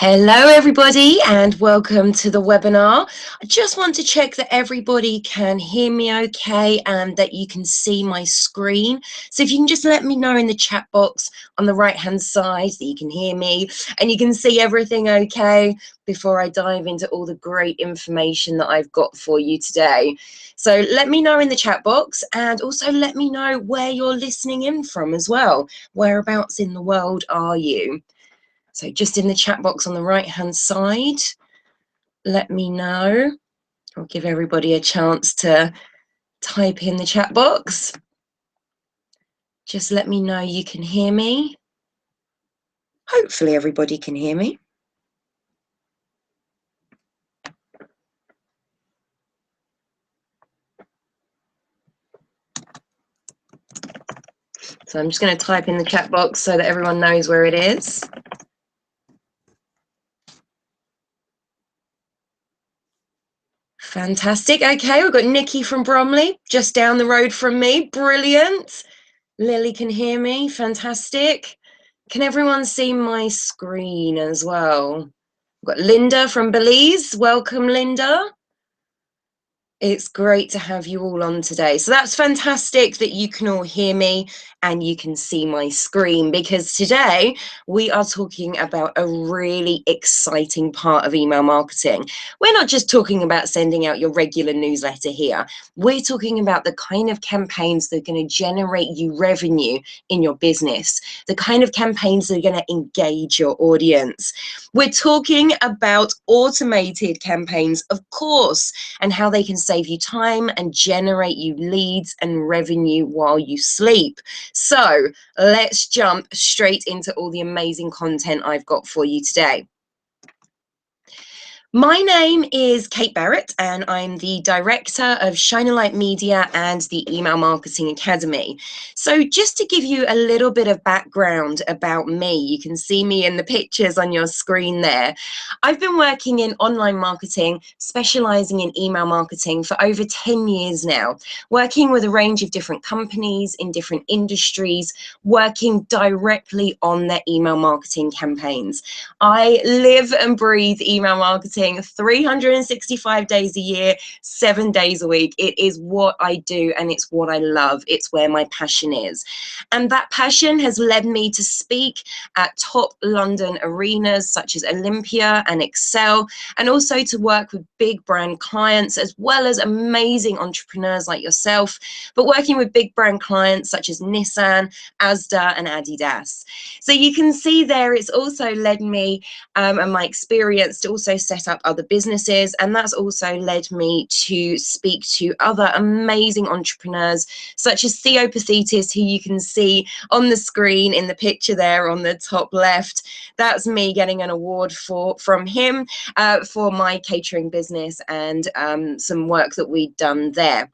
Hello everybody and welcome to the webinar. I just want to check that everybody can hear me okay and that you can see my screen. So if you can just let me know in the chat box on the right hand side that you can hear me and you can see everything okay before I dive into all the great information that I've got for you today. So let me know in the chat box and also let me know where you're listening in from as well. Whereabouts in the world are you? So just in the chat box on the right hand side, let me know. I'll give everybody a chance to type in the chat box. Just let me know you can hear me. Hopefully everybody can hear me. So I'm just going to type in the chat box so that everyone knows where it is. Fantastic. Okay, we've got Nikki from Bromley, just down the road from me. Brilliant. Lily can hear me. Fantastic. Can everyone see my screen as well? We've got Linda from Belize. Welcome, Linda. It's great to have you all on today. So that's fantastic that you can all hear me and you can see my screen, because today we are talking about a really exciting part of email marketing. We're not just talking about sending out your regular newsletter here. We're talking about the kind of campaigns that are going to generate you revenue in your business, the kind of campaigns that are going to engage your audience. We're talking about automated campaigns, of course, and how they can save you time and generate you leads and revenue while you sleep. So let's jump straight into all the amazing content I've got for you today. My name is Kate Barrett and I'm the director of Shine a Light Media and the Email Marketing Academy. So just to give you a little bit of background about me, you can see me in the pictures on your screen there. I've been working in online marketing, specializing in email marketing for over 10 years now, working with a range of different companies in different industries, working directly on their email marketing campaigns. I live and breathe email marketing 365 days a year, 7 days a week. It is what I do and it's what I love. It's where my passion is. And that passion has led me to speak at top London arenas such as Olympia and Excel, and also to work with big brand clients as well as amazing entrepreneurs like yourself, but working with big brand clients such as Nissan, Asda and Adidas. So you can see there it's also led me and my experience to also set up other businesses, and that's also led me to speak to other amazing entrepreneurs such as Theo Pathetis, who you can see on the screen in the picture there on the top left. That's me getting an award from him for my catering business and some work that we'd done there.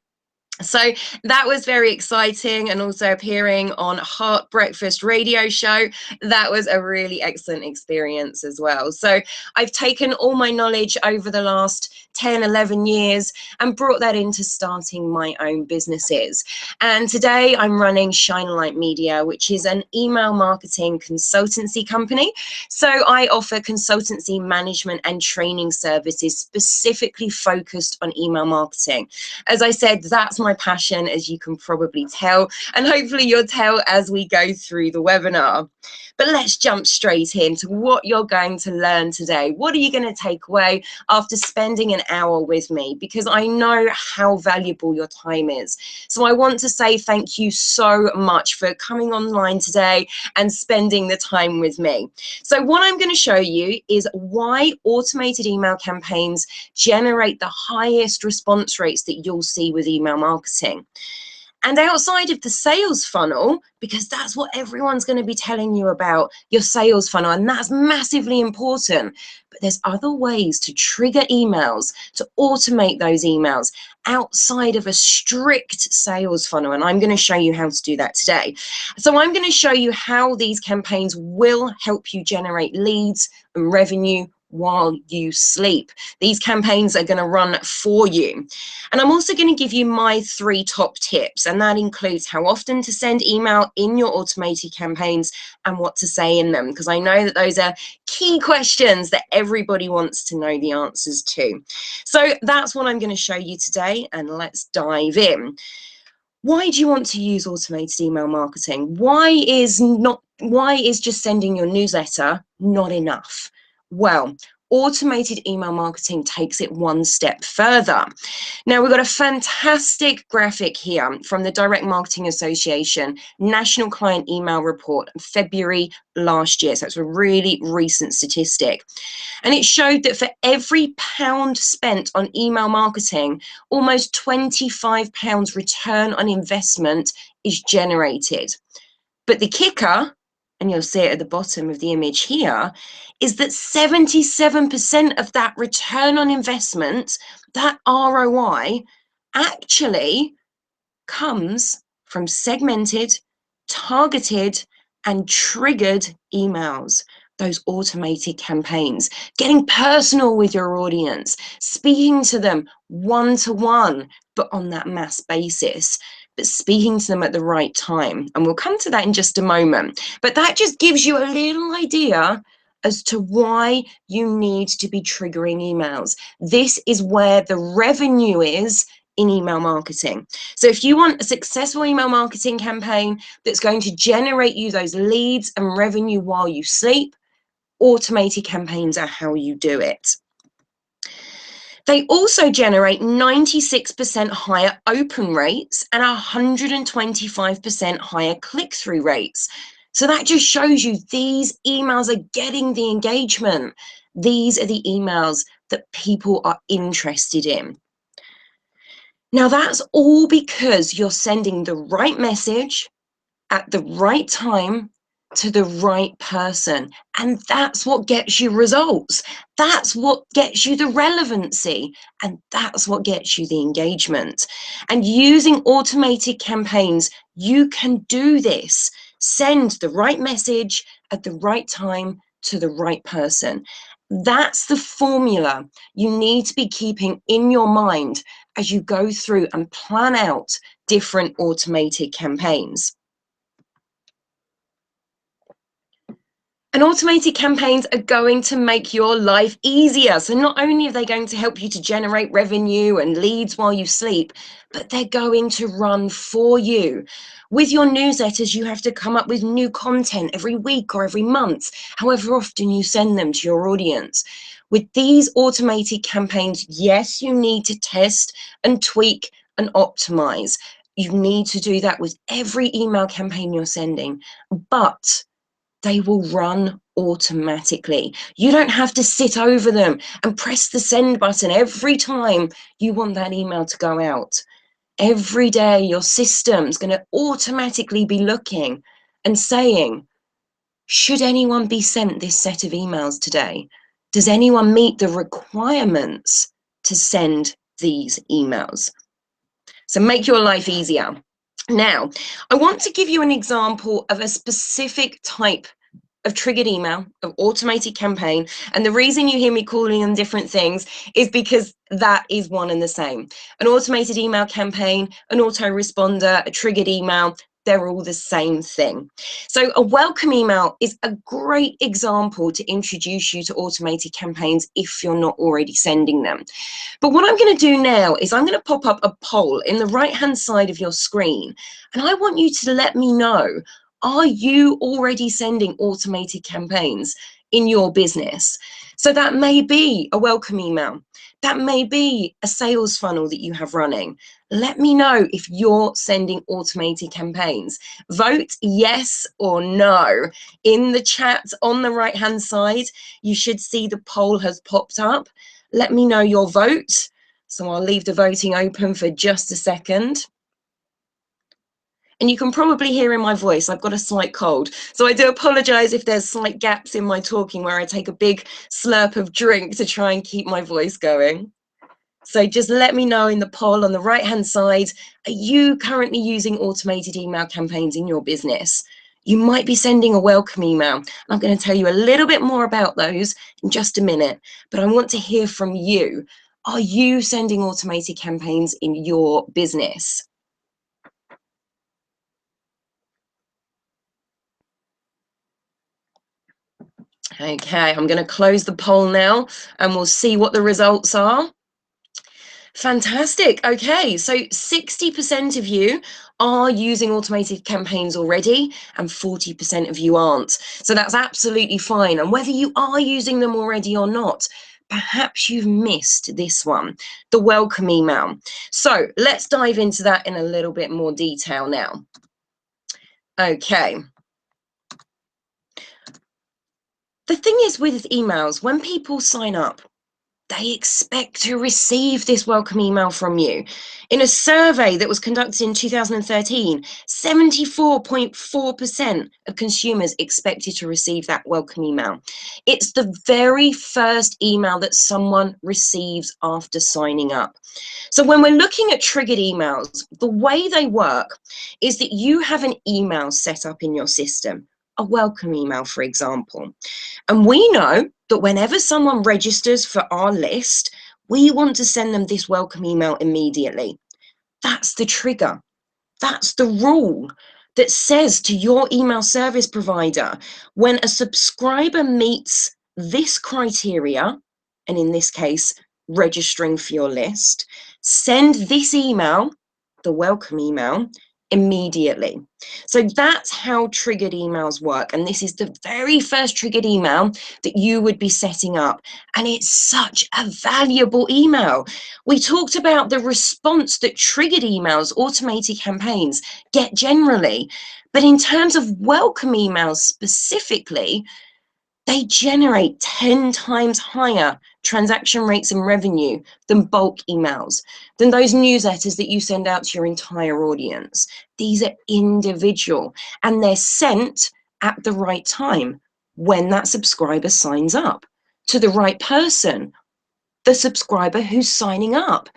So that was very exciting, and also appearing on Heart Breakfast radio show. That was a really excellent experience as well. So I've taken all my knowledge over the last 10, 11 years and brought that into starting my own businesses. And today I'm running Shine a Light Media, which is an email marketing consultancy company. So I offer consultancy management and training services specifically focused on email marketing. As I said, that's my passion, as you can probably tell, and hopefully you'll tell as we go through the webinar. But let's jump straight into what you're going to learn today. What are you going to take away after spending an hour with me? Because I know how valuable your time is. So I want to say thank you so much for coming online today and spending the time with me. So what I'm going to show you is why automated email campaigns generate the highest response rates that you'll see with email marketing. And outside of the sales funnel, because that's what everyone's going to be telling you about, your sales funnel, and that's massively important. But there's other ways to trigger emails, to automate those emails outside of a strict sales funnel. And I'm going to show you how to do that today. So I'm going to show you how these campaigns will help you generate leads and revenue while you sleep. These campaigns are going to run for you. And I'm also going to give you my 3 top tips, and that includes how often to send email in your automated campaigns and what to say in them, because I know that those are key questions that everybody wants to know the answers to. So that's what I'm going to show you today, and let's dive in. Why do you want to use automated email marketing? Why is just sending your newsletter not enough? Well, automated email marketing takes it one step further. Now, we've got a fantastic graphic here from the Direct Marketing Association National Client Email Report, February last year. So it's a really recent statistic. And it showed that for every £1 spent on email marketing, almost £25 return on investment is generated. But the kicker, and you'll see it at the bottom of the image here, is that 77% of that return on investment, that ROI, actually comes from segmented, targeted, and triggered emails. Those automated campaigns, getting personal with your audience, speaking to them one-to-one, but on that mass basis, but speaking to them at the right time. And we'll come to that in just a moment. But that just gives you a little idea as to why you need to be triggering emails. This is where the revenue is in email marketing. So if you want a successful email marketing campaign that's going to generate you those leads and revenue while you sleep, automated campaigns are how you do it. They also generate 96% higher open rates and 125% higher click-through rates. So that just shows you these emails are getting the engagement. These are the emails that people are interested in. Now, that's all because you're sending the right message at the right time to the right person. And that's what gets you results. That's what gets you the relevancy. And that's what gets you the engagement. And using automated campaigns, you can do this. Send the right message at the right time to the right person. That's the formula you need to be keeping in your mind as you go through and plan out different automated campaigns. And automated campaigns are going to make your life easier. So not only are they going to help you to generate revenue and leads while you sleep, but they're going to run for you. With your newsletters, you have to come up with new content every week or every month, however often you send them to your audience. With these automated campaigns, yes, you need to test and tweak and optimize. You need to do that with every email campaign you're sending, but they will run automatically. You don't have to sit over them and press the send button every time you want that email to go out. Every day, your system's going to automatically be looking and saying, should anyone be sent this set of emails today? Does anyone meet the requirements to send these emails? So make your life easier. Now, I want to give you an example of a specific type of triggered email, of automated campaign. And the reason you hear me calling them different things is because that is one and the same. An automated email campaign, an autoresponder, a triggered email, they're all the same thing. So a welcome email is a great example to introduce you to automated campaigns if you're not already sending them. But what I'm going to do now is I'm going to pop up a poll in the right-hand side of your screen, and I want you to let me know, are you already sending automated campaigns in your business? So that may be a welcome email. That may be a sales funnel that you have running. Let me know if you're sending automated campaigns. Vote yes or no. In the chat on the right-hand side, you should see the poll has popped up. Let me know your vote. So I'll leave the voting open for just a second. And you can probably hear in my voice, I've got a slight cold. So I do apologize if there's slight gaps in my talking where I take a big slurp of drink to try and keep my voice going. So just let me know in the poll on the right-hand side, are you currently using automated email campaigns in your business? You might be sending a welcome email. I'm going to tell you a little bit more about those in just a minute, but I want to hear from you. Are you sending automated campaigns in your business? Okay, I'm going to close the poll now and we'll see what the results are. Fantastic. Okay, so 60% of you are using automated campaigns already and 40% of you aren't. So that's absolutely fine. And whether you are using them already or not, perhaps you've missed this one, the welcome email. So let's dive into that in a little bit more detail now. Okay. The thing is with emails, when people sign up, they expect to receive this welcome email from you. In a survey that was conducted in 2013, 74.4% of consumers expected to receive that welcome email. It's the very first email that someone receives after signing up. So when we're looking at triggered emails, the way they work is that you have an email set up in your system, a welcome email, for example. And we know that whenever someone registers for our list, we want to send them this welcome email immediately. That's the trigger. That's the rule that says to your email service provider, when a subscriber meets this criteria, and in this case, registering for your list, send this email, the welcome email, immediately. So that's how triggered emails work. And this is the very first triggered email that you would be setting up. And it's such a valuable email. We talked about the response that triggered emails, automated campaigns get generally. But in terms of welcome emails specifically, they generate 10 times higher transaction rates and revenue than bulk emails, than those newsletters that you send out to your entire audience. These are individual and they're sent at the right time when that subscriber signs up to the right person, the subscriber who's signing up,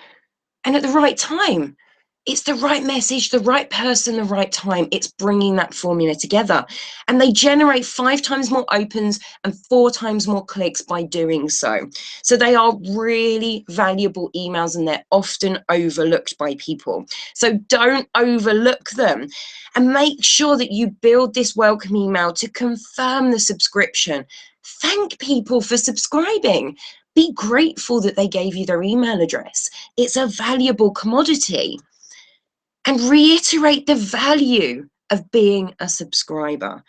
and at the right time. It's the right message, the right person, the right time. It's bringing that formula together. And they generate 5 times more opens and 4 times more clicks by doing so. So they are really valuable emails and they're often overlooked by people. So don't overlook them and make sure that you build this welcome email to confirm the subscription. Thank people for subscribing. Be grateful that they gave you their email address. It's a valuable commodity. And reiterate the value of being a subscriber.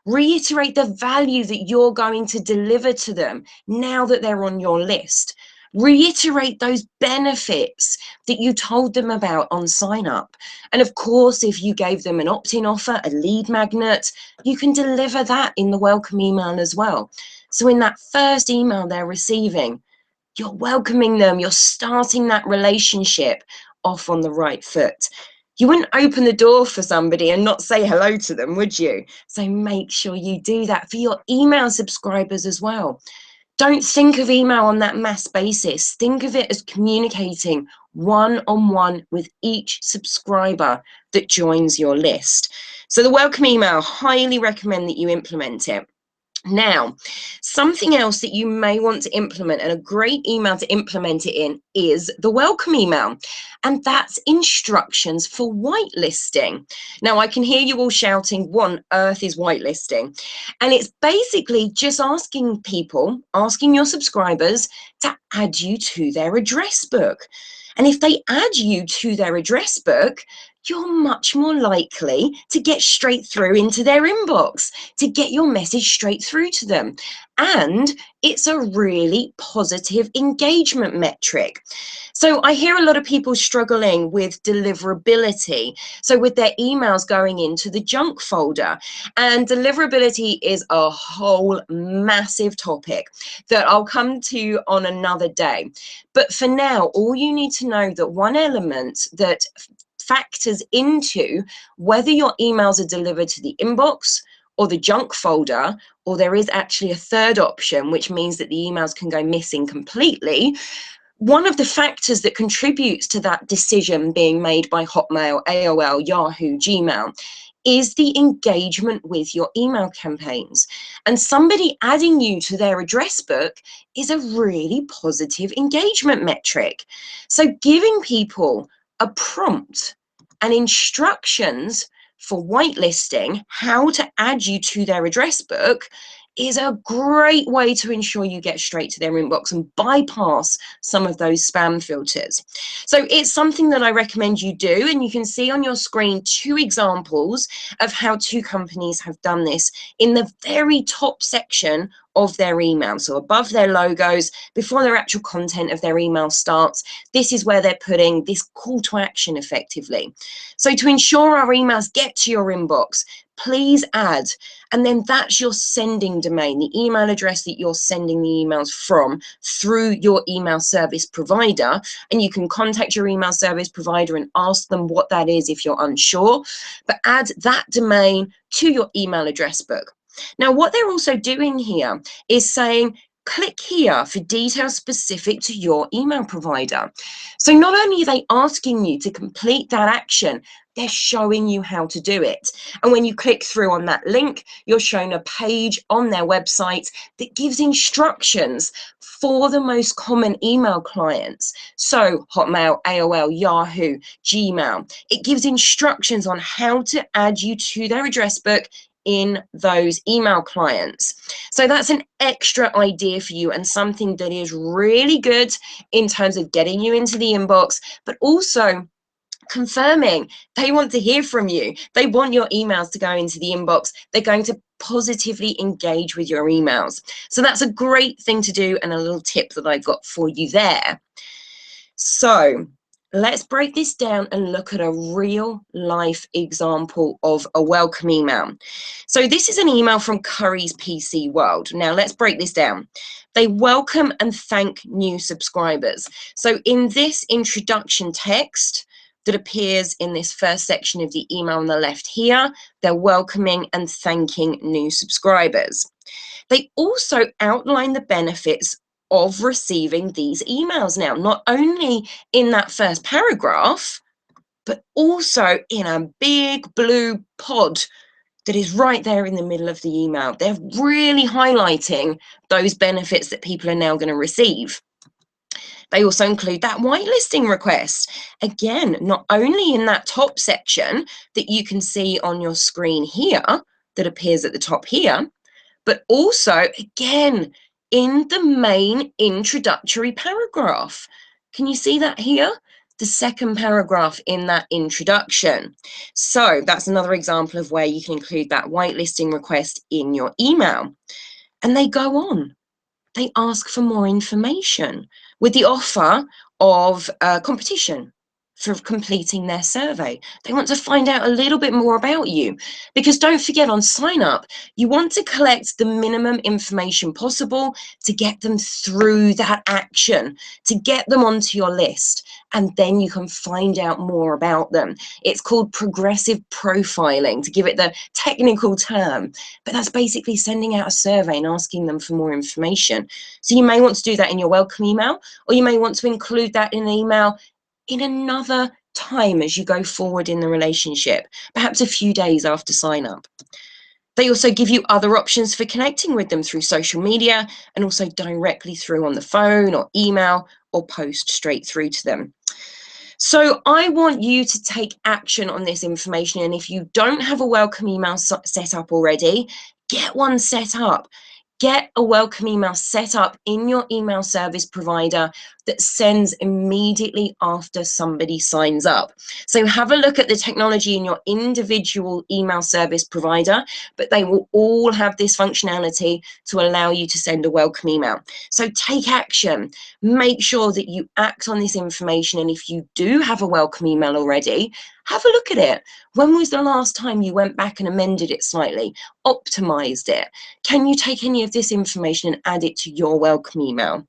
Reiterate the value that you're going to deliver to them now that they're on your list. Reiterate those benefits that you told them about on sign up. And of course, if you gave them an opt-in offer, a lead magnet, you can deliver that in the welcome email as well. So in that first email they're receiving, you're welcoming them, you're starting that relationship off on the right foot. You wouldn't open the door for somebody and not say hello to them, would you? So make sure you do that for your email subscribers as well. Don't think of email on that mass basis. Think of it as communicating one-on-one with each subscriber that joins your list. So the welcome email, highly recommend that you implement it. Now, something else that you may want to implement, and a great email to implement it in, is the welcome email. And that's instructions for whitelisting. Now, I can hear you all shouting, what on earth is whitelisting? And it's basically just asking people, asking your subscribers to add you to their address book. And if they add you to their address book, you're much more likely to get straight through into their inbox, to get your message straight through to them. And it's a really positive engagement metric. So I hear a lot of people struggling with deliverability. So with their emails going into the junk folder, and deliverability is a whole massive topic that I'll come to on another day. But for now, all you need to know that one element that factors into whether your emails are delivered to the inbox or the junk folder, or there is actually a third option, which means that the emails can go missing completely. One of the factors that contributes to that decision being made by Hotmail, AOL, Yahoo, Gmail is the engagement with your email campaigns. And somebody adding you to their address book is a really positive engagement metric. So giving people a prompt and instructions for whitelisting, how to add you to their address book, is a great way to ensure you get straight to their inbox and bypass some of those spam filters. So it's something that I recommend you do, and you can see on your screen 2 examples of how 2 companies have done this in the very top section of their email. So above their logos, before their actual content of their email starts, this is where they're putting this call to action effectively. So to ensure our emails get to your inbox, please add, and then that's your sending domain, the email address that you're sending the emails from through your email service provider. And you can contact your email service provider and ask them what that is if you're unsure, but add that domain to your email address book. Now, what they're also doing here is saying, click here for details specific to your email provider. So not only are they asking you to complete that action, they're showing you how to do it. And when you click through on that link, you're shown a page on their website that gives instructions for the most common email clients. So Hotmail, AOL, Yahoo, Gmail. It gives instructions on how to add you to their address book in those email clients. So that's an extra idea for you and something that is really good in terms of getting you into the inbox, but also confirming they want to hear from you. They want your emails to go into the inbox. They're going to positively engage with your emails. So that's a great thing to do and a little tip that I've got for you there. So let's break this down and look at a real life example of a welcome email. So this is an email from Curry's PC World. Now let's break this down. They welcome and thank new subscribers. So in this introduction text that appears in this first section of the email on the left here, they're welcoming and thanking new subscribers. They also outline the benefits of receiving these emails now, not only in that first paragraph, but also in a big blue pod that is right there in the middle of the email. They're really highlighting those benefits that people are now going to receive. They also include that whitelisting request. Again, not only in that top section that you can see on your screen here, that appears at the top here, but also, again, in the main introductory paragraph. Can you see that here? The second paragraph in that introduction. So that's another example of where you can include that whitelisting request in your email. And they go on. They ask for more information with the offer of competition for completing their survey. They want to find out a little bit more about you, because don't forget, on sign up, you want to collect the minimum information possible to get them through that action, to get them onto your list, and then you can find out more about them. It's called progressive profiling, to give it the technical term, but that's basically sending out a survey and asking them for more information. So you may want to do that in your welcome email, or you may want to include that in an email in another time as you go forward in the relationship, perhaps a few days after sign up. They also give you other options for connecting with them through social media, and also directly through on the phone or email, or post straight through to them. So I want you to take action on this information. And if you don't have a welcome email set up already, get one set up. Get a welcome email set up in your email service provider that sends immediately after somebody signs up. So have a look at the technology in your individual email service provider, but they will all have this functionality to allow you to send a welcome email. So take action. Make sure that you act on this information. And if you do have a welcome email already, have a look at it. When was the last time you went back and amended it slightly, optimized it? Can you take any of this information and add it to your welcome email?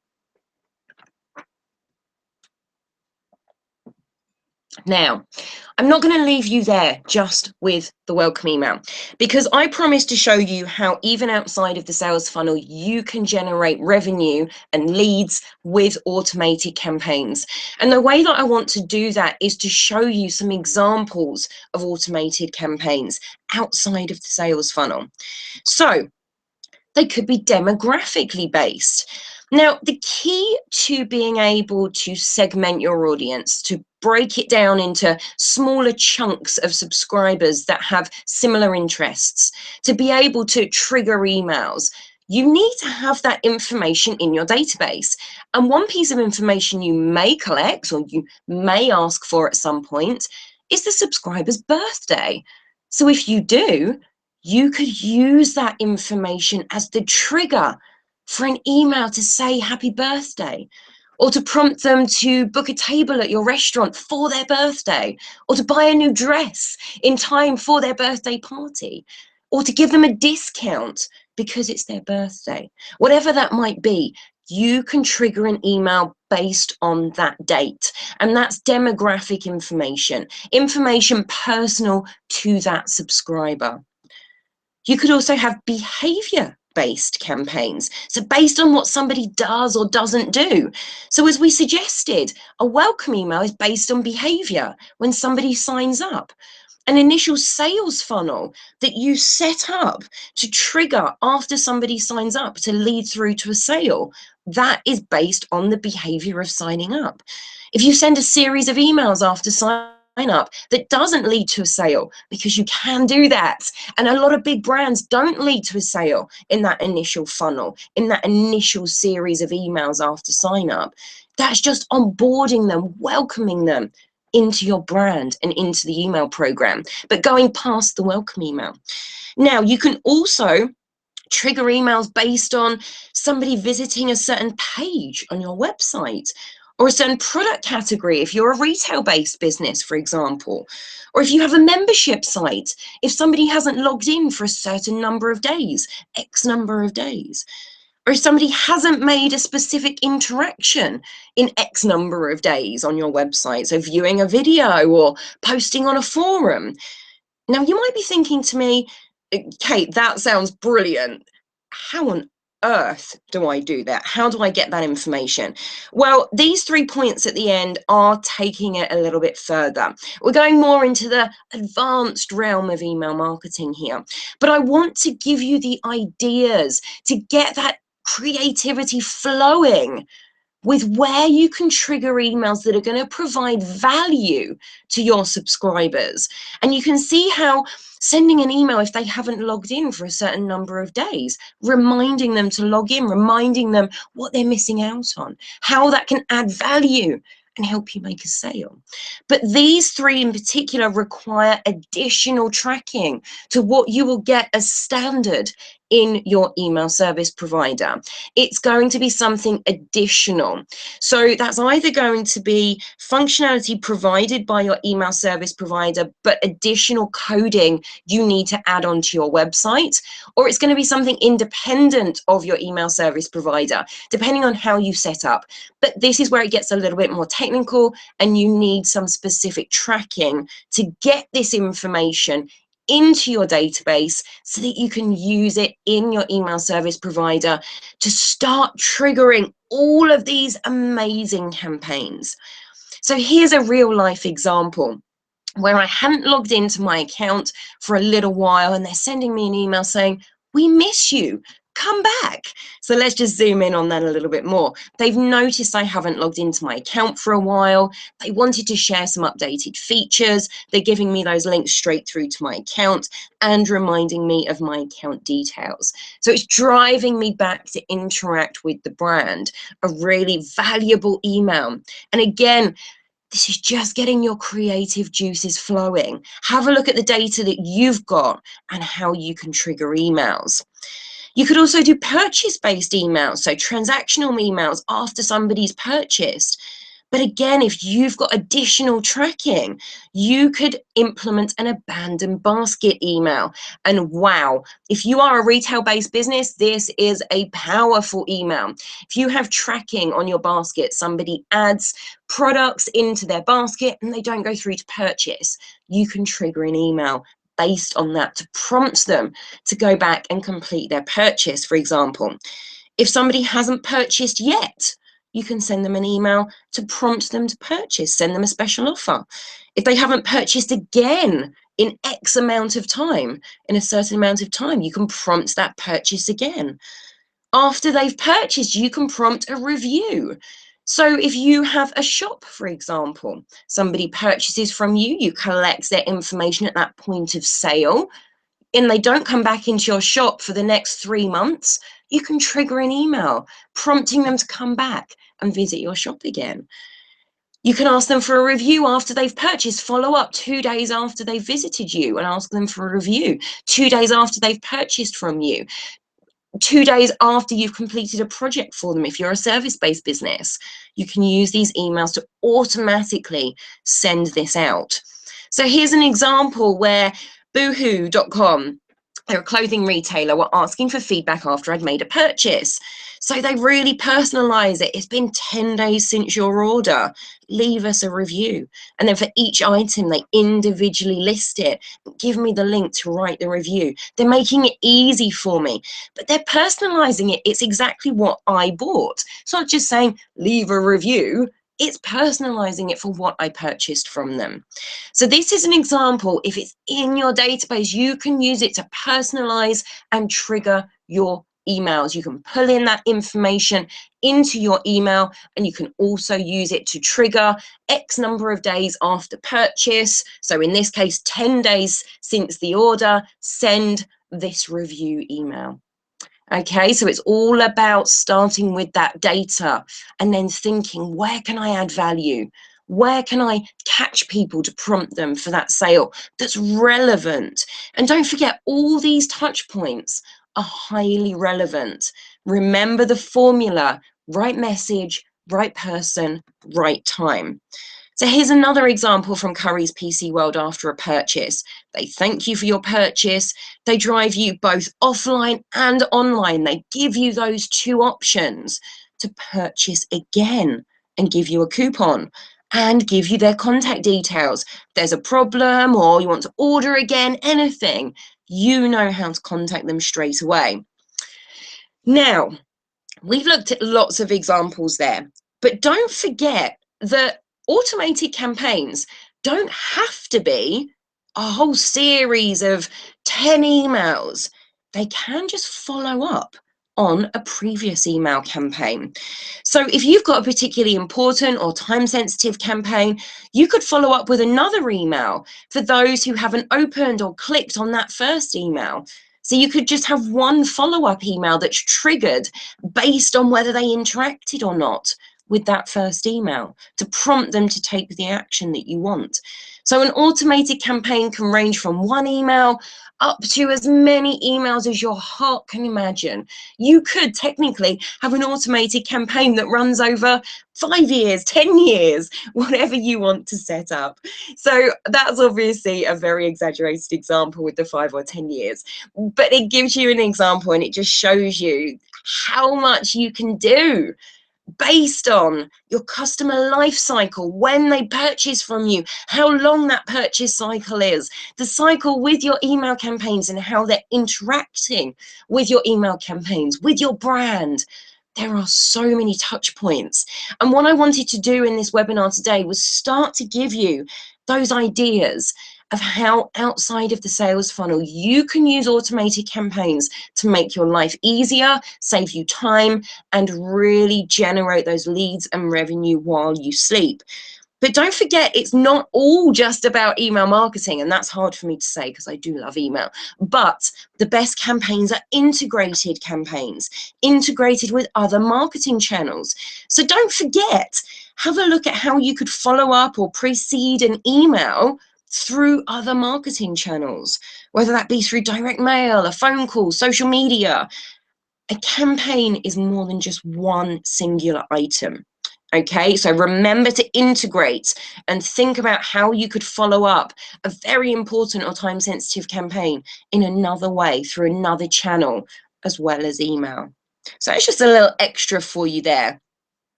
Now, I'm not going to leave you there just with the welcome email, because I promised to show you how even outside of the sales funnel, you can generate revenue and leads with automated campaigns. And the way that I want to do that is to show you some examples of automated campaigns outside of the sales funnel. So they could be demographically based. Now, the key to being able to segment your audience, to break it down into smaller chunks of subscribers that have similar interests, to be able to trigger emails, you need to have that information in your database. And one piece of information you may collect or you may ask for at some point is the subscriber's birthday. So if you do, you could use that information as the trigger for an email to say happy birthday, or to prompt them to book a table at your restaurant for their birthday, or to buy a new dress in time for their birthday party, or to give them a discount because it's their birthday. Whatever that might be, you can trigger an email based on that date. And that's demographic information, information personal to that subscriber. You could also have behavior-based campaigns, so based on what somebody does or doesn't do. So as we suggested, a welcome email is based on behavior when somebody signs up. An initial sales funnel that you set up to trigger after somebody signs up to lead through to a sale, that is based on the behavior of signing up. If you send a series of emails after signing up that doesn't lead to a sale, because you can do that, and a lot of big brands don't lead to a sale in that initial funnel, in that initial series of emails after sign up, that's just onboarding them, welcoming them into your brand and into the email program, but going past the welcome email. Now, you can also trigger emails based on somebody visiting a certain page on your website, or a certain product category if you're a retail-based business, for example, or if you have a membership site, if somebody hasn't logged in for a certain number of days, X number of days, or if somebody hasn't made a specific interaction in X number of days on your website, so viewing a video or posting on a forum. Now, you might be thinking to me, Kate, that sounds brilliant. How on earth do I do that? How do I get that information? Well, these 3 points at the end are taking it a little bit further. We're going more into the advanced realm of email marketing here, but I want to give you the ideas to get that creativity flowing with where you can trigger emails that are going to provide value to your subscribers. And you can see how sending an email if they haven't logged in for a certain number of days, reminding them to log in, reminding them what they're missing out on, how that can add value and help you make a sale. But these 3 in particular require additional tracking to what you will get as standard in your email service provider. It's going to be something additional. So that's either going to be functionality provided by your email service provider, but additional coding you need to add onto your website, or it's going to be something independent of your email service provider, depending on how you set up. But this is where it gets a little bit more technical, and you need some specific tracking to get this information into your database so that you can use it in your email service provider to start triggering all of these amazing campaigns. So here's a real life example where I hadn't logged into my account for a little while and they're sending me an email saying, "We miss you. Come back." So let's just zoom in on that a little bit more. They've noticed I haven't logged into my account for a while. They wanted to share some updated features. They're giving me those links straight through to my account and reminding me of my account details. So it's driving me back to interact with the brand, a really valuable email. And again, this is just getting your creative juices flowing. Have a look at the data that you've got and how you can trigger emails. You could also do purchase-based emails, so transactional emails after somebody's purchased. But again, if you've got additional tracking, you could implement an abandoned basket email. And wow, if you are a retail-based business, this is a powerful email. If you have tracking on your basket, somebody adds products into their basket and they don't go through to purchase, you can trigger an email based on that to prompt them to go back and complete their purchase, for example. If somebody hasn't purchased yet, you can send them an email to prompt them to purchase, send them a special offer. If they haven't purchased again in X amount of time, in a certain amount of time, you can prompt that purchase again. After they've purchased, you can prompt a review. So if you have a shop, for example, somebody purchases from you, you collect their information at that point of sale, and they don't come back into your shop for the next 3 months, you can trigger an email prompting them to come back and visit your shop again. You can ask them for a review after they've purchased, follow up 2 days after they've visited you and ask them for a review, 2 days after they've purchased from you, 2 days after you've completed a project for them. If you're a service-based business, you can use these emails to automatically send this out. So here's an example where boohoo.com, they're a clothing retailer, were asking for feedback after I'd made a purchase. So they really personalize it. It's been 10 days since your order. Leave us a review. And then for each item, they individually list it. Give me the link to write the review. They're making it easy for me, but they're personalizing it. It's exactly what I bought. It's not just saying, leave a review. It's personalizing it for what I purchased from them. So this is an example. If it's in your database, you can use it to personalize and trigger your emails. You can pull in that information into your email, and you can also use it to trigger X number of days after purchase. So in this case, 10 days since the order, send this review email. Okay, so it's all about starting with that data and then thinking, where can I add value? Where can I catch people to prompt them for that sale that's relevant? And don't forget, all these touch points are highly relevant. Remember the formula: right message, right person, right time. So here's another example from Currys PC World after a purchase. They thank you for your purchase. They drive you both offline and online. They give you those 2 options to purchase again and give you a coupon and give you their contact details. If there's a problem or you want to order again, anything, you know how to contact them straight away. Now, we've looked at lots of examples there, but don't forget that automated campaigns don't have to be a whole series of 10 emails. They can just follow up on a previous email campaign. So if you've got a particularly important or time-sensitive campaign, you could follow up with another email for those who haven't opened or clicked on that first email. So you could just have one follow-up email that's triggered based on whether they interacted or not with that first email to prompt them to take the action that you want. So an automated campaign can range from 1 email up to as many emails as your heart can imagine. You could technically have an automated campaign that runs over 5 years, 10 years, whatever you want to set up. So that's obviously a very exaggerated example with the 5 or 10 years, but it gives you an example and it just shows you how much you can do based on your customer life cycle, when they purchase from you, how long that purchase cycle is, the cycle with your email campaigns and how they're interacting with your email campaigns, with your brand. There are so many touch points. And what I wanted to do in this webinar today was start to give you those ideas of how outside of the sales funnel you can use automated campaigns to make your life easier, save you time, and really generate those leads and revenue while you sleep. But don't forget, it's not all just about email marketing, and that's hard for me to say because I do love email. But the best campaigns are integrated campaigns, integrated with other marketing channels. So don't forget, have a look at how you could follow up or precede an email through other marketing channels, whether that be through direct mail, a phone call, social media. A campaign is more than just one singular item. Okay, so remember to integrate and think about how you could follow up a very important or time sensitive campaign in another way through another channel as well as email. So it's just a little extra for you there.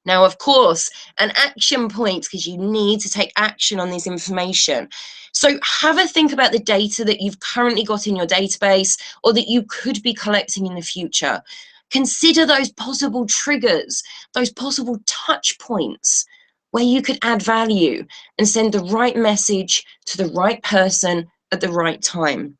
Now, of course, an action point, because you need to take action on this information. So have a think about the data that you've currently got in your database or that you could be collecting in the future. Consider those possible triggers, those possible touch points where you could add value and send the right message to the right person at the right time,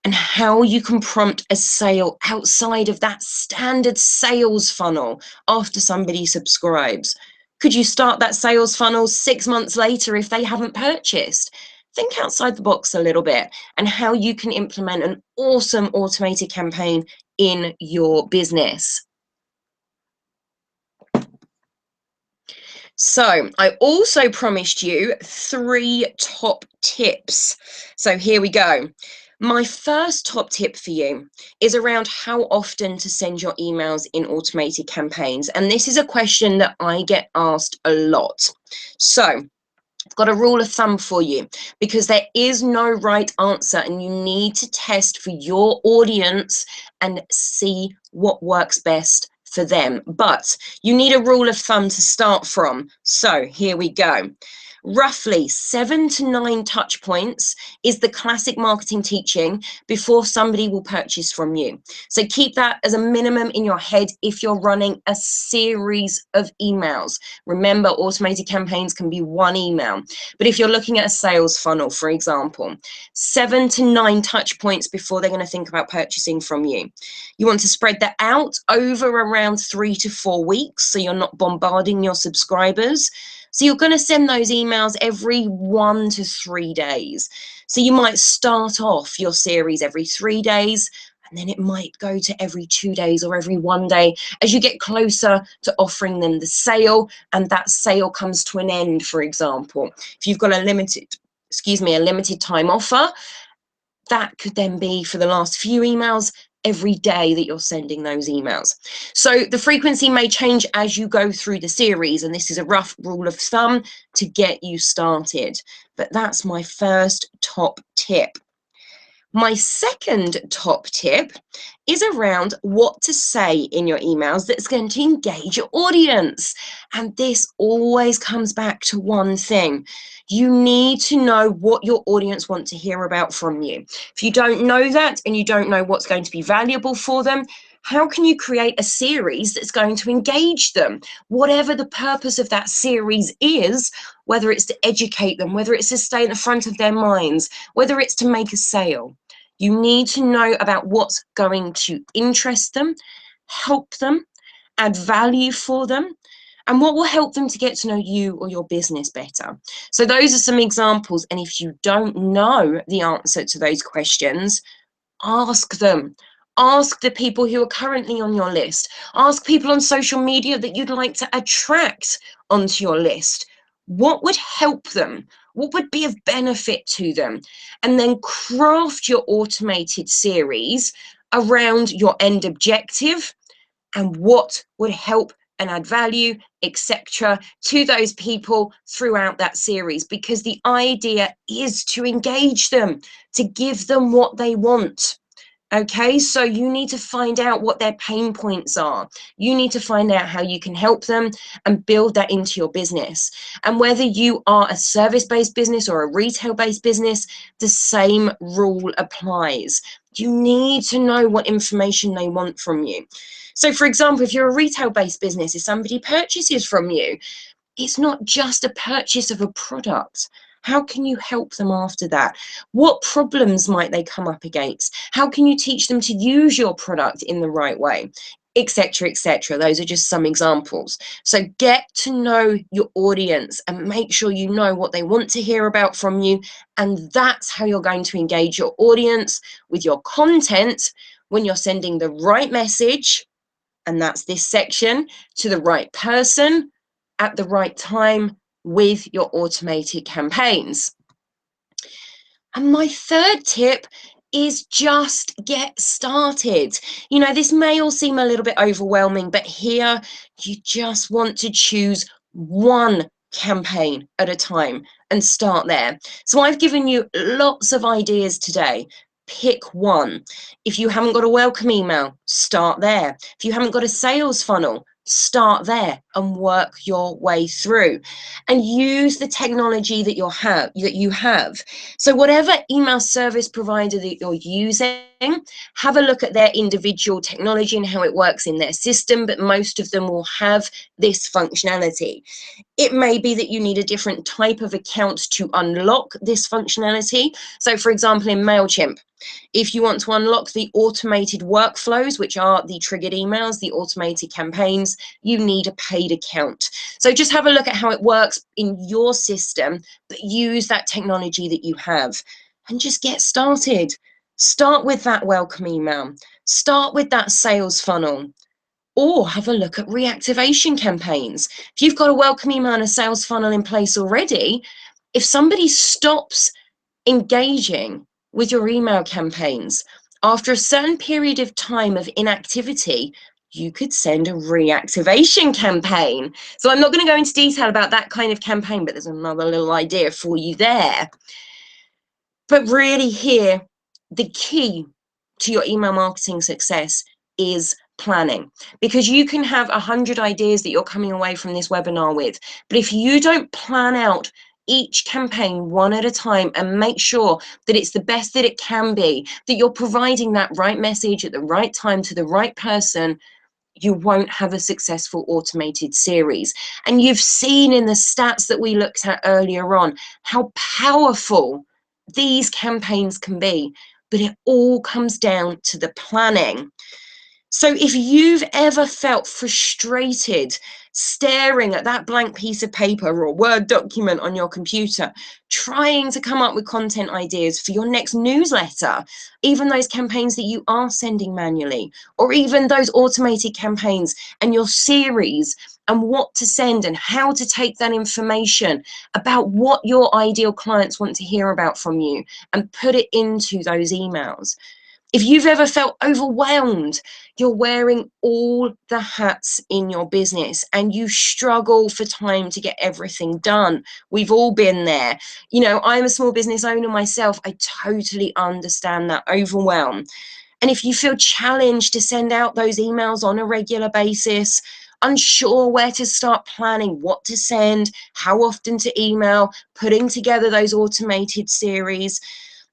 and how you can prompt a sale outside of that standard sales funnel after somebody subscribes. Could you start that sales funnel 6 months later if they haven't purchased? Think outside the box a little bit and how you can implement an awesome automated campaign in your business. So I also promised you 3 top tips. So here we go. My first top tip for you is around how often to send your emails in automated campaigns. And this is a question that I get asked a lot. So I've got a rule of thumb for you, because there is no right answer and you need to test for your audience and see what works best for them. But you need a rule of thumb to start from. So here we go. Roughly 7 to 9 touch points is the classic marketing teaching before somebody will purchase from you. So keep that as a minimum in your head if you're running a series of emails. Remember, automated campaigns can be one email. But if you're looking at a sales funnel, for example, 7 to 9 touch points before they're going to think about purchasing from you. You want to spread that out over around 3 to 4 weeks so you're not bombarding your subscribers. So you're going to send those emails every 1 to 3 days. So you might start off your series every 3 days, and then it might go to every 2 days or every 1 day as you get closer to offering them the sale, and that sale comes to an end, for example. If you've got a limited time offer, that could then be for the last few emails every day that you're sending those emails. So the frequency may change as you go through the series, and this is a rough rule of thumb to get you started. But that's my first top tip. My second top tip is around what to say in your emails that's going to engage your audience. And this always comes back to one thing. You need to know what your audience want to hear about from you. If you don't know that and you don't know what's going to be valuable for them, how can you create a series that's going to engage them? Whatever the purpose of that series is, whether it's to educate them, whether it's to stay at the front of their minds, whether it's to make a sale. You need to know about what's going to interest them, help them, add value for them, and what will help them to get to know you or your business better. So those are some examples. And if you don't know the answer to those questions, ask them. Ask the people who are currently on your list. Ask people on social media that you'd like to attract onto your list. What would help them? What would be of benefit to them? And then craft your automated series around your end objective and what would help and add value, etc., to those people throughout that series, because the idea is to engage them, to give them what they want. Okay, so you need to find out what their pain points are. You need to find out how you can help them and build that into your business. And whether you are a service-based business or a retail-based business, the same rule applies. You need to know what information they want from you. So, for example, if you're a retail-based business, if somebody purchases from you, it's not just a purchase of a product. How can you help them after that? What problems might they come up against? How can you teach them to use your product in the right way? Etc., etc. Those are just some examples. So get to know your audience and make sure you know what they want to hear about from you. And that's how you're going to engage your audience with your content when you're sending the right message, and that's this section, to the right person at the right time with your automated campaigns. And my third tip is just get started. You know, this may all seem a little bit overwhelming, but here you just want to choose one campaign at a time and start there. So I've given you lots of ideas today. Pick one. If you haven't got a welcome email, start there. If you haven't got a sales funnel, start there and work your way through, and use the technology that you have. So whatever email service provider that you're using, have a look at their individual technology and how it works in their system, but most of them will have this functionality. It may be that you need a different type of account to unlock this functionality. So for example, in MailChimp, if you want to unlock the automated workflows, which are the triggered emails, the automated campaigns, you need a paid account. So just have a look at how it works in your system, but use that technology that you have and just get started. Start with that welcome email. Start with that sales funnel. Or have a look at reactivation campaigns. If you've got a welcome email and a sales funnel in place already, if somebody stops engaging with your email campaigns after a certain period of time of inactivity, you could send a reactivation campaign. So I'm not going to go into detail about that kind of campaign, but there's another little idea for you there. But really here, the key to your email marketing success is planning, because you can have 100 ideas that you're coming away from this webinar with, but if you don't plan out each campaign one at a time and make sure that it's the best that it can be, that you're providing that right message at the right time to the right person, you won't have a successful automated series. And you've seen in the stats that we looked at earlier on how powerful these campaigns can be, but it all comes down to the planning. So if you've ever felt frustrated staring at that blank piece of paper or Word document on your computer, trying to come up with content ideas for your next newsletter, even those campaigns that you are sending manually, or even those automated campaigns and your series, and what to send and how to take that information about what your ideal clients want to hear about from you and put it into those emails. If you've ever felt overwhelmed, you're wearing all the hats in your business and you struggle for time to get everything done. We've all been there. You know, I'm a small business owner myself. I totally understand that overwhelm. And if you feel challenged to send out those emails on a regular basis, unsure where to start planning, what to send, how often to email, putting together those automated series,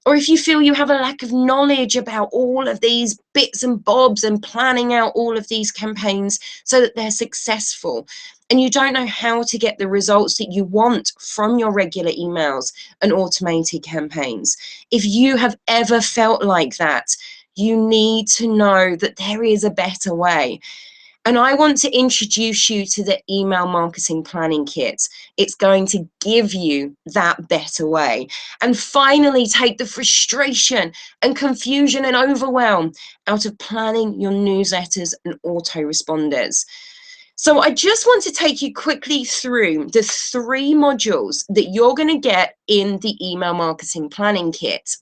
or if you feel you have a lack of knowledge about all of these bits and bobs and planning out all of these campaigns so that they're successful, and you don't know how to get the results that you want from your regular emails and automated campaigns, if you have ever felt like that, you need to know that there is a better way. And I want to introduce you to the Email Marketing Planning Kit. It's going to give you that better way. And finally, take the frustration and confusion and overwhelm out of planning your newsletters and autoresponders. So I just want to take you quickly through the 3 modules that you're going to get in the Email Marketing Planning Kit.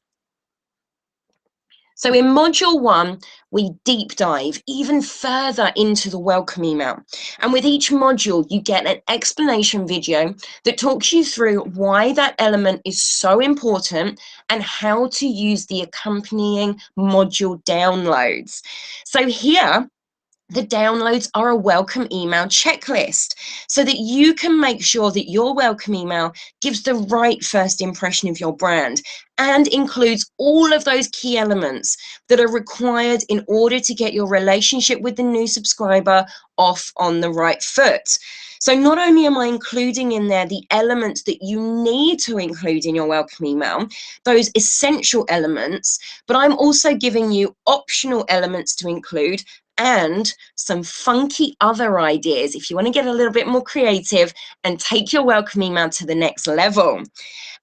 So in module 1, we deep dive even further into the welcome email. And with each module, you get an explanation video that talks you through why that element is so important and how to use the accompanying module downloads. So here, the downloads are a welcome email checklist so that you can make sure that your welcome email gives the right first impression of your brand and includes all of those key elements that are required in order to get your relationship with the new subscriber off on the right foot. So not only am I including in there the elements that you need to include in your welcome email, those essential elements, but I'm also giving you optional elements to include and some funky other ideas if you want to get a little bit more creative and take your welcome email to the next level.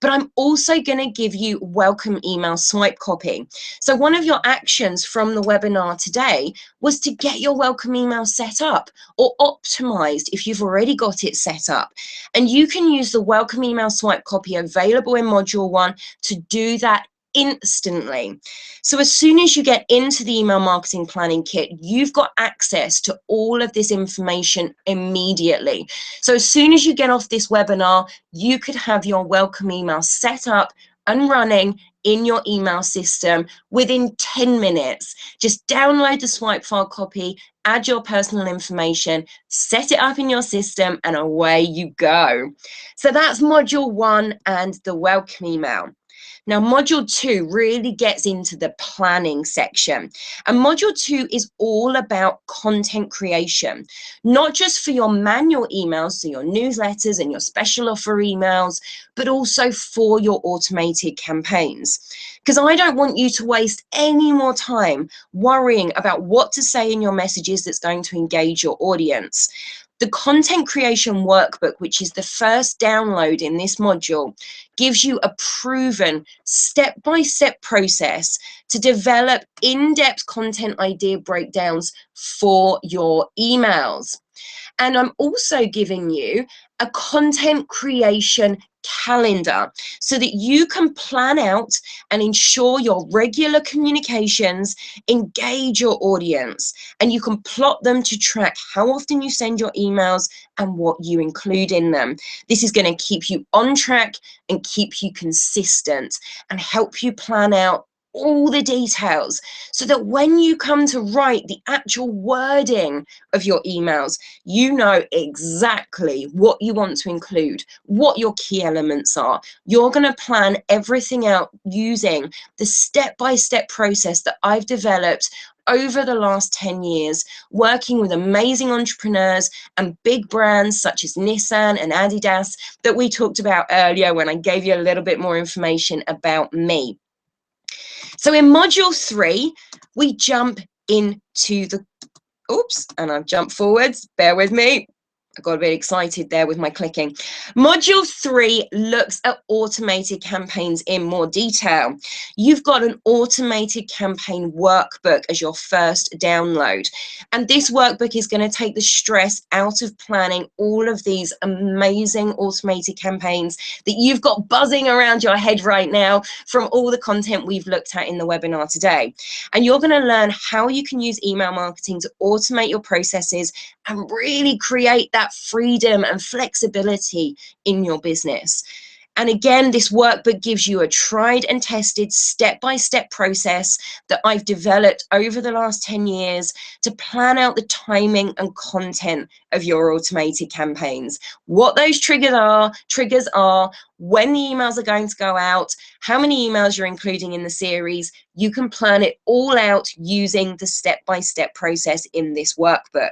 But I'm also going to give you welcome email swipe copy. So one of your actions from the webinar today was to get your welcome email set up or optimized if you've already got it set up. And you can use the welcome email swipe copy available in module 1 to do that instantly. So as soon as you get into the email marketing planning kit, you've got access to all of this information immediately. So as soon as you get off this webinar, you could have your welcome email set up and running in your email system within 10 minutes. Just download the swipe file copy, add your personal information, set it up in your system, and away you go. So that's module 1 and the welcome email. Now, module 2 really gets into the planning section. And module 2 is all about content creation, not just for your manual emails, so your newsletters and your special offer emails, but also for your automated campaigns. Because I don't want you to waste any more time worrying about what to say in your messages that's going to engage your audience. The content creation workbook, which is the first download in this module, gives you a proven step-by-step process to develop in-depth content idea breakdowns for your emails. And I'm also giving you a content creation calendar so that you can plan out and ensure your regular communications engage your audience, and you can plot them to track how often you send your emails and what you include in them. This is going to keep you on track and keep you consistent and help you plan out all the details so that when you come to write the actual wording of your emails, you know exactly what you want to include, what your key elements are. You're going to plan everything out using the step-by-step process that I've developed over the last 10 years, working with amazing entrepreneurs and big brands such as Nissan and Adidas that we talked about earlier when I gave you a little bit more information about me. So in module 3, we jump into the, oops, and I've jumped forwards, bear with me. I got a bit excited there with my clicking. Module 3 looks at automated campaigns in more detail. You've got an automated campaign workbook as your first download. And this workbook is going to take the stress out of planning all of these amazing automated campaigns that you've got buzzing around your head right now from all the content we've looked at in the webinar today. And you're going to learn how you can use email marketing to automate your processes and really create that freedom and flexibility in your business. And again, this workbook gives you a tried and tested step-by-step process that I've developed over the last 10 years to plan out the timing and content of your automated campaigns, what those triggers are, when the emails are going to go out, how many emails you're including in the series. You can plan it all out using the step-by-step process in this workbook.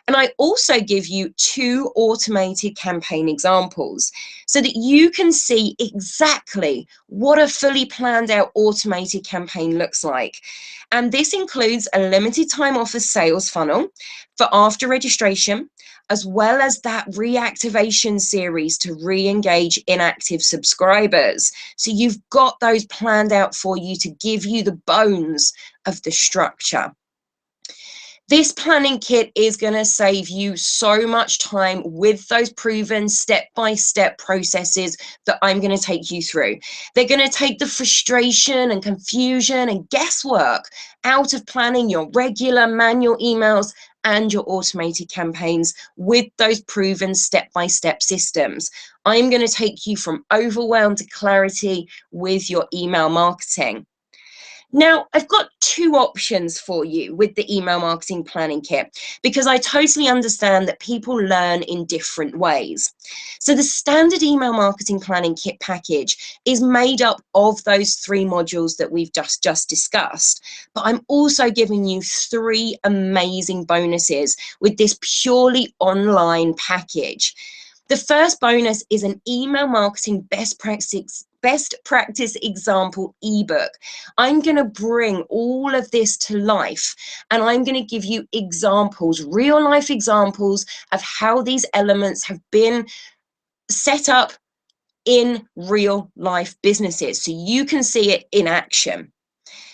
And I also give you 2 automated campaign examples so that you can see exactly what a fully planned out automated campaign looks like. And this includes a limited time offer sales funnel for after registration, as well as that reactivation series to re-engage inactive subscribers. So you've got those planned out for you to give you the bones of the structure. This planning kit is going to save you so much time with those proven step-by-step processes that I'm going to take you through. They're going to take the frustration and confusion and guesswork out of planning your regular manual emails and your automated campaigns with those proven step-by-step systems. I'm going to take you from overwhelm to clarity with your email marketing. Now, I've got 2 options for you with the email marketing planning kit, because I totally understand that people learn in different ways. So the standard email marketing planning kit package is made up of those 3 modules that we've just discussed. But I'm also giving you 3 amazing bonuses with this purely online package. The first bonus is an email marketing best practice example ebook. I'm going to bring all of this to life, and I'm going to give you examples, real life examples of how these elements have been set up in real life businesses so you can see it in action.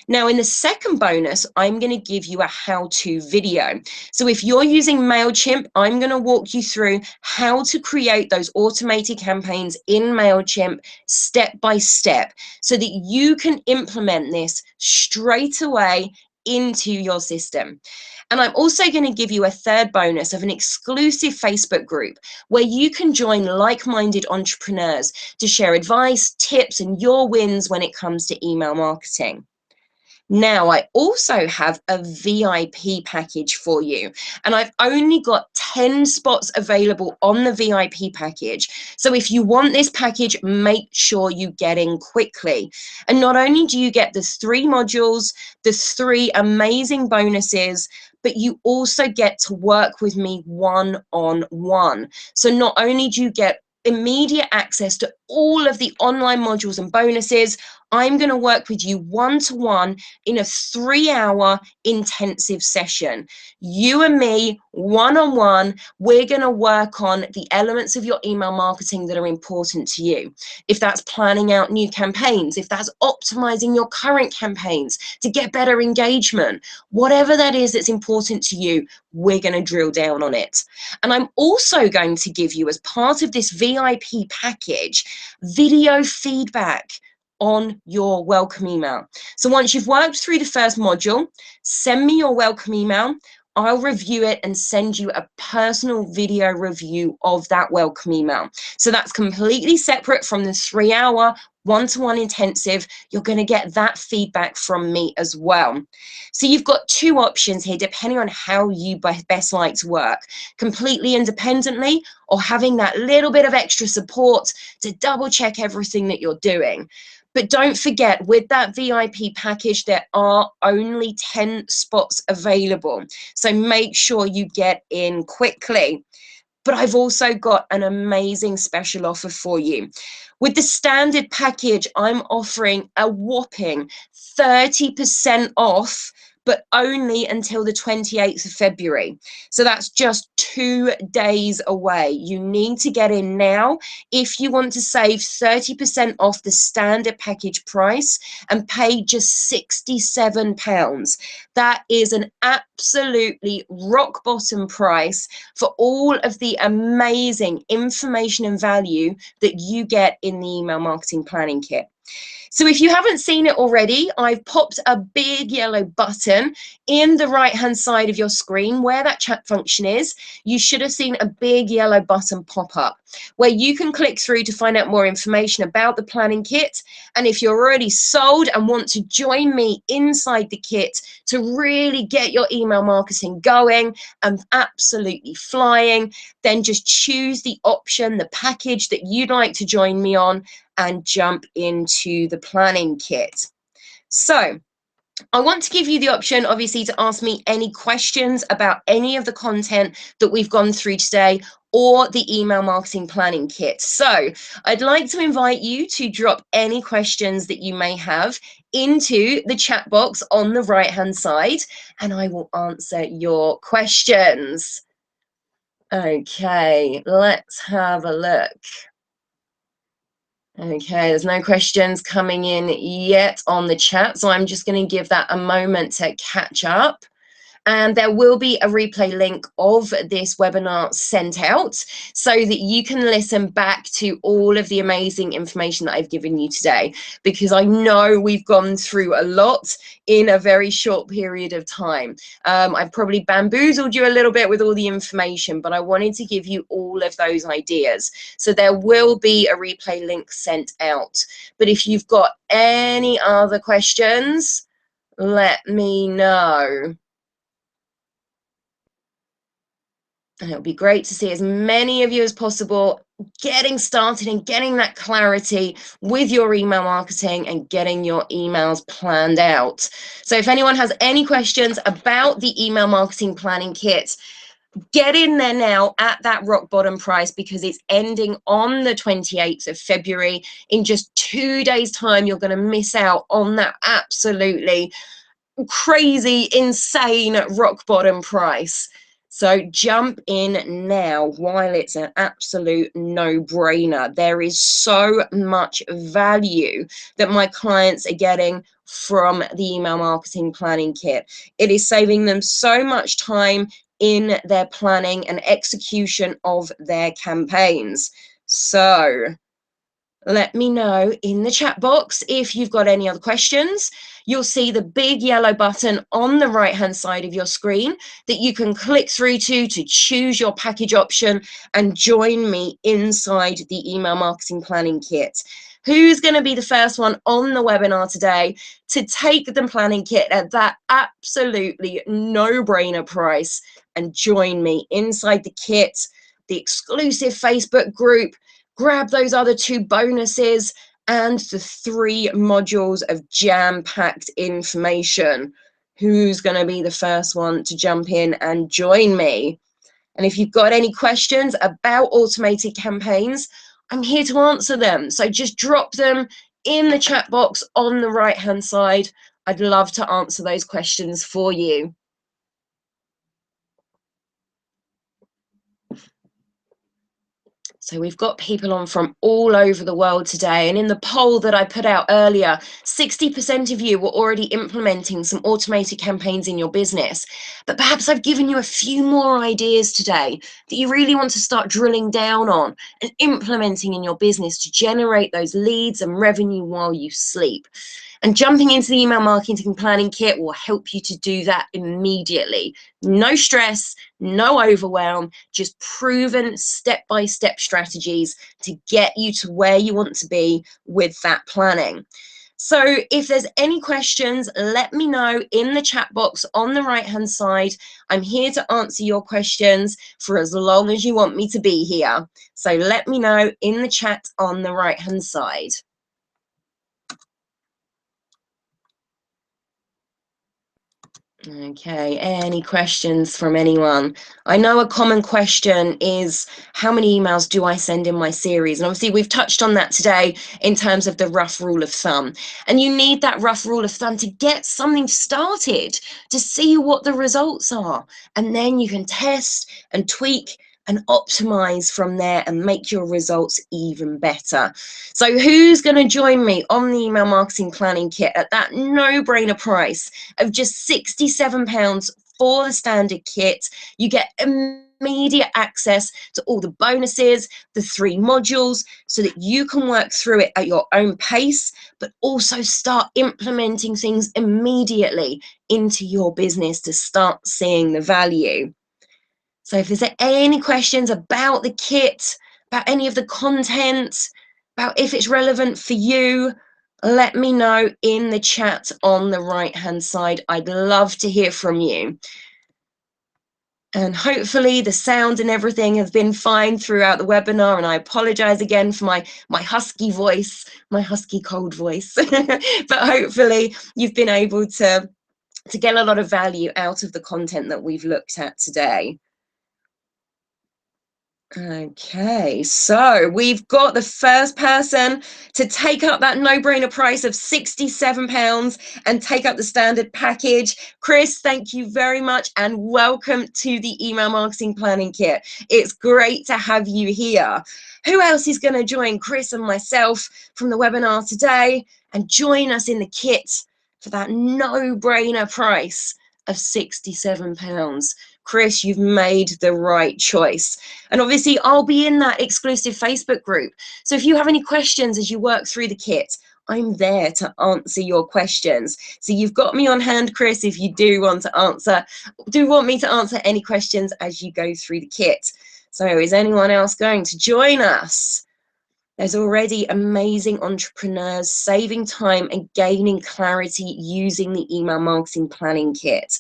Now, in the second bonus, I'm going to give you a how-to video. So if you're using MailChimp, I'm going to walk you through how to create those automated campaigns in MailChimp step by step so that you can implement this straight away into your system. And I'm also going to give you a third bonus of an exclusive Facebook group where you can join like-minded entrepreneurs to share advice, tips, and your wins when it comes to email marketing. Now, I also have a VIP package for you, and I've only got 10 spots available on the VIP package. So if you want this package, make sure you get in quickly. And not only do you get the 3 modules, the 3 amazing bonuses, but you also get to work with me one-on-one. So not only do you get immediate access to all of the online modules and bonuses, I'm going to work with you one-to-one in a 3-hour intensive session. You and me, one-on-one, we're going to work on the elements of your email marketing that are important to you. If that's planning out new campaigns, if that's optimizing your current campaigns to get better engagement, whatever that is that's important to you, we're going to drill down on it. And I'm also going to give you, as part of this VIP package, video feedback on your welcome email. So once you've worked through the first module, send me your welcome email. I'll review it and send you a personal video review of that welcome email. So that's completely separate from the 3-hour one-to-one intensive. You're going to get that feedback from me as well. So you've got 2 options here, depending on how you best like to work, completely independently or having that little bit of extra support to double check everything that you're doing. But don't forget, with that VIP package, there are only 10 spots available. So make sure you get in quickly. But I've also got an amazing special offer for you. With the standard package, I'm offering a whopping 30% off, but only until the 28th of February. So that's just 2 days away. You need to get in now if you want to save 30% off the standard package price and pay just £67. That is an absolutely rock bottom price for all of the amazing information and value that you get in the email marketing planning kit. So if you haven't seen it already, I've popped a big yellow button in the right-hand side of your screen where that chat function is. You should have seen a big yellow button pop up where you can click through to find out more information about the planning kit. And if you're already sold and want to join me inside the kit to really get your email marketing going and absolutely flying, then just choose the option, the package that you'd like to join me on, and jump into the planning kit. So I want to give you the option, obviously, to ask me any questions about any of the content that we've gone through today or the email marketing planning kit. So I'd like to invite you to drop any questions that you may have into the chat box on the right-hand side, and I will answer your questions. Okay, let's have a look. Okay, there's no questions coming in yet on the chat, so I'm just going to give that a moment to catch up. And there will be a replay link of this webinar sent out so that you can listen back to all of the amazing information that I've given you today, because I know we've gone through a lot in a very short period of time. I've probably bamboozled you a little bit with all the information, but I wanted to give you all of those ideas. So there will be a replay link sent out. But if you've got any other questions, let me know. And it would be great to see as many of you as possible getting started and getting that clarity with your email marketing and getting your emails planned out. So if anyone has any questions about the email marketing planning kit, get in there now at that rock bottom price, because it's ending on the 28th of February. In just 2 days' time, you're going to miss out on that absolutely crazy, insane rock bottom price. So jump in now while it's an absolute no-brainer. There is so much value that my clients are getting from the email marketing planning kit. It is saving them so much time in their planning and execution of their campaigns. So let me know in the chat box if you've got any other questions. You'll see the big yellow button on the right-hand side of your screen that you can click through to choose your package option and join me inside the email marketing planning kit. Who's going to be the first one on the webinar today to take the planning kit at that absolutely no-brainer price and join me inside the kit, the exclusive Facebook group, grab those other 2 bonuses and the 3 modules of jam-packed information? Who's going to be the first one to jump in and join me? And if you've got any questions about automated campaigns, I'm here to answer them. So just drop them in the chat box on the right-hand side. I'd love to answer those questions for you. So we've got people on from all over the world today. And in the poll that I put out earlier, 60% of you were already implementing some automated campaigns in your business. But perhaps I've given you a few more ideas today that you really want to start drilling down on and implementing in your business to generate those leads and revenue while you sleep. And jumping into the email marketing planning kit will help you to do that immediately. No stress, no overwhelm, just proven step-by-step strategies to get you to where you want to be with that planning. So if there's any questions, let me know in the chat box on the right-hand side. I'm here to answer your questions for as long as you want me to be here. So let me know in the chat on the right-hand side. Okay, any questions from anyone? I know a common question is, how many emails do I send in my series? And obviously we've touched on that today in terms of the rough rule of thumb. And you need that rough rule of thumb to get something started, to see what the results are. And then you can test and tweak and optimize from there and make your results even better. So who's going to join me on the email marketing planning kit at that no-brainer price of just £67 for the standard kit? You get immediate access to all the bonuses, the 3 modules, so that you can work through it at your own pace, but also start implementing things immediately into your business to start seeing the value. So if there's any questions about the kit, about any of the content, about if it's relevant for you, let me know in the chat on the right-hand side. I'd love to hear from you. And hopefully the sound and everything has been fine throughout the webinar. And I apologize again for my husky voice, my husky cold voice. But hopefully you've been able to get a lot of value out of the content that we've looked at today. Okay, so we've got the first person to take up that no-brainer price of £67 and take up the standard package. Chris, thank you very much and welcome to the email marketing planning kit. It's great to have you here. Who else is going to join Chris and myself from the webinar today and join us in the kit for that no-brainer price of £67? Chris, you've made the right choice. And obviously, I'll be in that exclusive Facebook group. So if you have any questions as you work through the kit, I'm there to answer your questions. So you've got me on hand, Chris, if you do want me to answer any questions as you go through the kit. So is anyone else going to join us? There's already amazing entrepreneurs saving time and gaining clarity using the email marketing planning kit.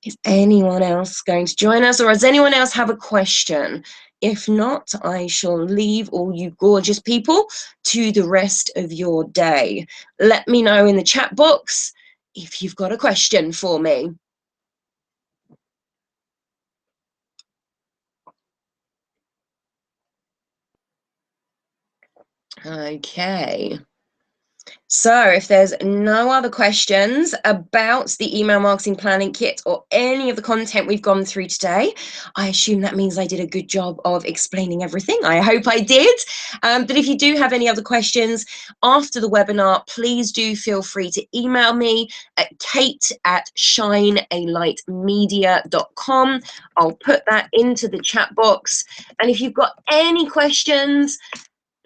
Is anyone else going to join us, or does anyone else have a question? If not, I shall leave all you gorgeous people to the rest of your day. Let me know in the chat box if you've got a question for me. Okay. So if there's no other questions about the email marketing planning kit or any of the content we've gone through today, I assume that means I did a good job of explaining everything. I hope I did. But if you do have any other questions after the webinar, please do feel free to email me at kate@shinealightmedia.com. I'll put that into the chat box. And if you've got any questions,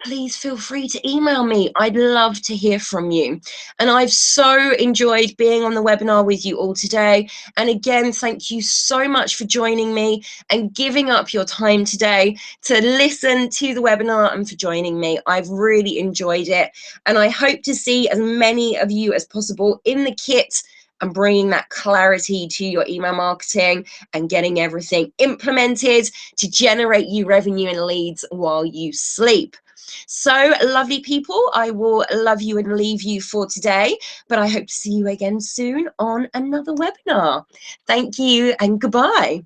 please feel free to email me. I'd love to hear from you. And I've so enjoyed being on the webinar with you all today. And again, thank you so much for joining me and giving up your time today to listen to the webinar and for joining me. I've really enjoyed it. And I hope to see as many of you as possible in the kit and bringing that clarity to your email marketing and getting everything implemented to generate you revenue and leads while you sleep. So, lovely people, I will love you and leave you for today, but I hope to see you again soon on another webinar. Thank you and goodbye.